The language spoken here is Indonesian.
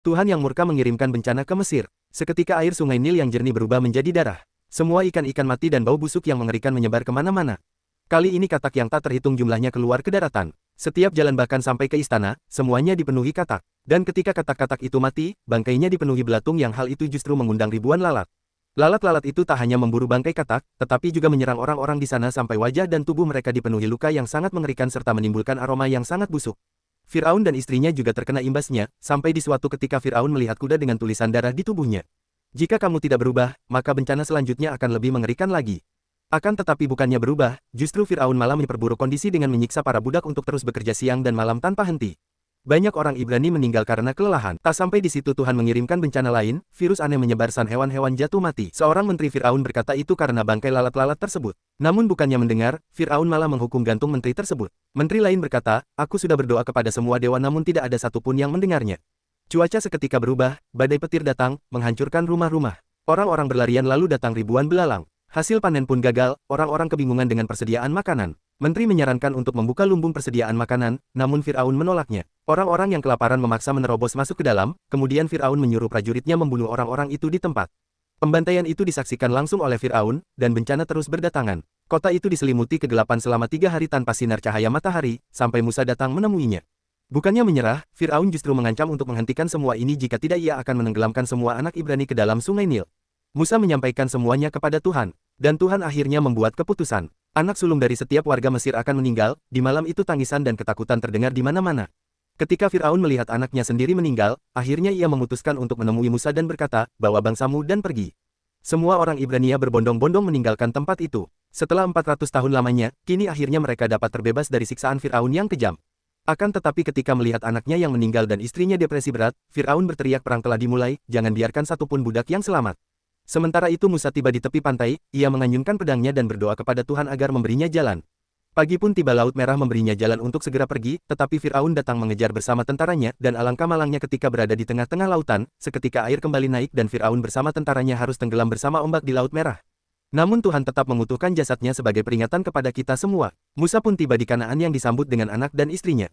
Tuhan yang murka mengirimkan bencana ke Mesir. Seketika air sungai Nil yang jernih berubah menjadi darah. Semua ikan-ikan mati dan bau busuk yang mengerikan menyebar kemana-mana. Kali ini katak yang tak terhitung jumlahnya keluar ke daratan. Setiap jalan bahkan sampai ke istana, semuanya dipenuhi katak. Dan ketika katak-katak itu mati, bangkainya dipenuhi belatung yang hal itu justru mengundang ribuan lalat. Lalat-lalat itu tak hanya memburu bangkai katak, tetapi juga menyerang orang-orang di sana sampai wajah dan tubuh mereka dipenuhi luka yang sangat mengerikan serta menimbulkan aroma yang sangat busuk. Firaun dan istrinya juga terkena imbasnya, sampai di suatu ketika Firaun melihat kuda dengan tulisan darah di tubuhnya. Jika kamu tidak berubah, maka bencana selanjutnya akan lebih mengerikan lagi. Akan tetapi bukannya berubah, justru Firaun malah memperburuk kondisi dengan menyiksa para budak untuk terus bekerja siang dan malam tanpa henti. Banyak orang Ibrani meninggal karena kelelahan. Tak sampai di situ Tuhan mengirimkan bencana lain, virus aneh menyebar dan hewan-hewan jatuh mati. Seorang menteri Firaun berkata itu karena bangkai lalat-lalat tersebut. Namun bukannya mendengar, Firaun malah menghukum gantung menteri tersebut. Menteri lain berkata, aku sudah berdoa kepada semua dewa namun tidak ada satupun yang mendengarnya. Cuaca seketika berubah, badai petir datang, menghancurkan rumah-rumah. Orang-orang berlarian lalu datang ribuan belalang. Hasil panen pun gagal, orang-orang kebingungan dengan persediaan makanan. Menteri menyarankan untuk membuka lumbung persediaan makanan, namun Firaun menolaknya. Orang-orang yang kelaparan memaksa menerobos masuk ke dalam, kemudian Firaun menyuruh prajuritnya membunuh orang-orang itu di tempat. Pembantaian itu disaksikan langsung oleh Firaun, dan bencana terus berdatangan. Kota itu diselimuti kegelapan selama 3 hari tanpa sinar cahaya matahari, sampai Musa datang menemuinya. Bukannya menyerah, Firaun justru mengancam untuk menghentikan semua ini jika tidak ia akan menenggelamkan semua anak Ibrani ke dalam sungai Nil. Musa menyampaikan semuanya kepada Tuhan, dan Tuhan akhirnya membuat keputusan. Anak sulung dari setiap warga Mesir akan meninggal. Di malam itu tangisan dan ketakutan terdengar di mana-mana. Ketika Firaun melihat anaknya sendiri meninggal, akhirnya ia memutuskan untuk menemui Musa dan berkata, bawa bangsamu dan pergi. Semua orang Ibrania berbondong-bondong meninggalkan tempat itu. Setelah 400 tahun lamanya, kini akhirnya mereka dapat terbebas dari siksaan Firaun yang kejam. Akan tetapi ketika melihat anaknya yang meninggal dan istrinya depresi berat, Firaun berteriak perang telah dimulai, jangan biarkan satupun budak yang selamat. Sementara itu Musa tiba di tepi pantai, ia menganyunkan pedangnya dan berdoa kepada Tuhan agar memberinya jalan. Pagi pun tiba Laut Merah memberinya jalan untuk segera pergi, tetapi Firaun datang mengejar bersama tentaranya, dan alangkah malangnya ketika berada di tengah-tengah lautan, seketika air kembali naik dan Firaun bersama tentaranya harus tenggelam bersama ombak di Laut Merah. Namun Tuhan tetap mengutuhkan jasadnya sebagai peringatan kepada kita semua. Musa pun tiba di Kanaan yang disambut dengan anak dan istrinya.